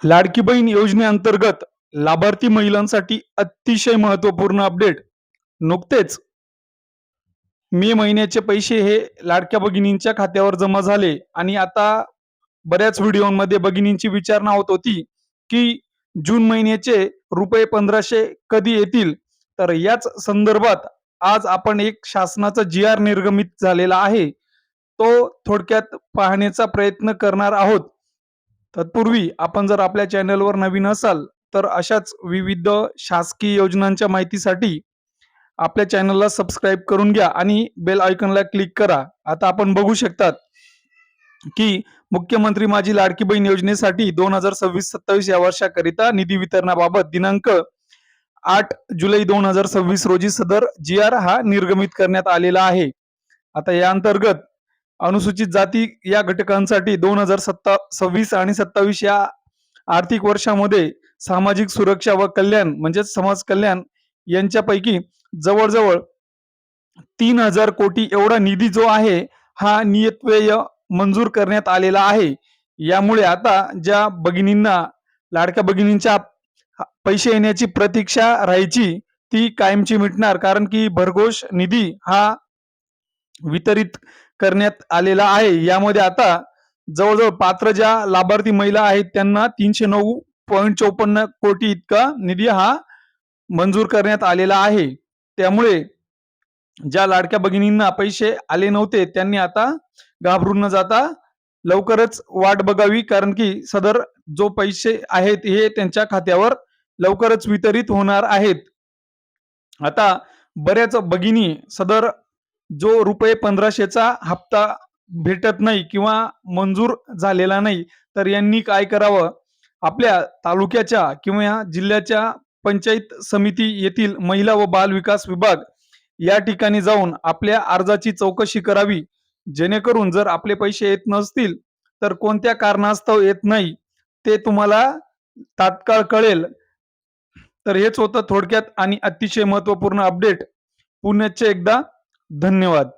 लाडकी बहीण योजनेअंतर्गत लाभार्थी महिलांसाठी अतिशय महत्त्वपूर्ण अपडेट. नुकतेच मे महिन्याचे पैसे हे लाडक्या भगिनींच्या खात्यावर जमा झाले आणि आता बऱ्याच व्हिडिओमध्ये भगिनींची विचारणा होत होती, की जून महिन्याचे रुपये 1500 कधी येतील? तर याच संदर्भात आज आपण एक शासनाचा जी-आर निर्गमित झालेला आहे. तो थोडक्यात पाहण्याचा प्रयत्न करणार आहोत. तत्पूर्वी आपण जर आपल्या चॅनलवर नवीन असाल, तर अशाच विविध शासकीय योजनांच्या माहितीसाठी आपल्या चॅनलला सबस्क्राईब करून घ्या आणि बेल आयकॉनला क्लिक करा. आता आपण बघू शकतात, की मुख्यमंत्री माझी लाडकी बहीण योजनेसाठी 2026-27 या वर्षाकरिता निधी वितरणाबाबत दिनांक 8 जुलै 2026 रोजी सदर जी-आर हा निर्गमित करण्यात आलेला आहे. आता या अंतर्गत अनुसूचित जाती या घटकांसाठी 2026 आणि 27 या आर्थिक वर्षामध्ये सामाजिक सुरक्षा व कल्याण म्हणजेच समाज कल्याण यांच्यापैकी जवळजवळ 3000 कोटी एवढा निधी जो आहे हा नियतव्यय मंजूर करण्यात आलेला आहे. यामुळे आता ज्या भगिनींना लाडक्या भगिनींच्या पैसे येण्याची प्रतीक्षा राहायची ती कायमची मिटणार, कारण की भरघोष निधी हा वितरित करण्यात आलेला आहे. यामध्ये आता जवळजवळ पात्र ज्या लाभार्थी महिला आहेत त्यांना 309.54 कोटी इतका निधी हा मंजूर करण्यात आलेला आहे. त्यामुळे ज्या लाडक्या भगिनींना पैसे आले नव्हते त्यांनी आता घाबरून न जाता लवकरच वाट बघावी, कारण की सदर जो पैसे आहेत हे त्यांच्या खात्यावर लवकरच वितरित होणार आहेत. आता बऱ्याच भगिनी सदर जो रुपये 1500चा हप्ता भेटत नाही किंवा मंजूर झालेला नाही, तर यांनी काय करावं, आपल्या तालुक्याच्या किंवा जिल्ह्याच्या पंचायत समिती येथील महिला व बाल विकास विभाग या ठिकाणी जाऊन आपल्या अर्जाची चौकशी करावी. जेणेकरून जर आपले पैसे येत नसतील, तर कोणत्या कारणास्तव येत नाही ते तुम्हाला तात्काळ कळेल. तर हेच होतं थोडक्यात आणि अतिशय महत्त्वपूर्ण अपडेट. पुण्याचे एकदा धन्यवाद.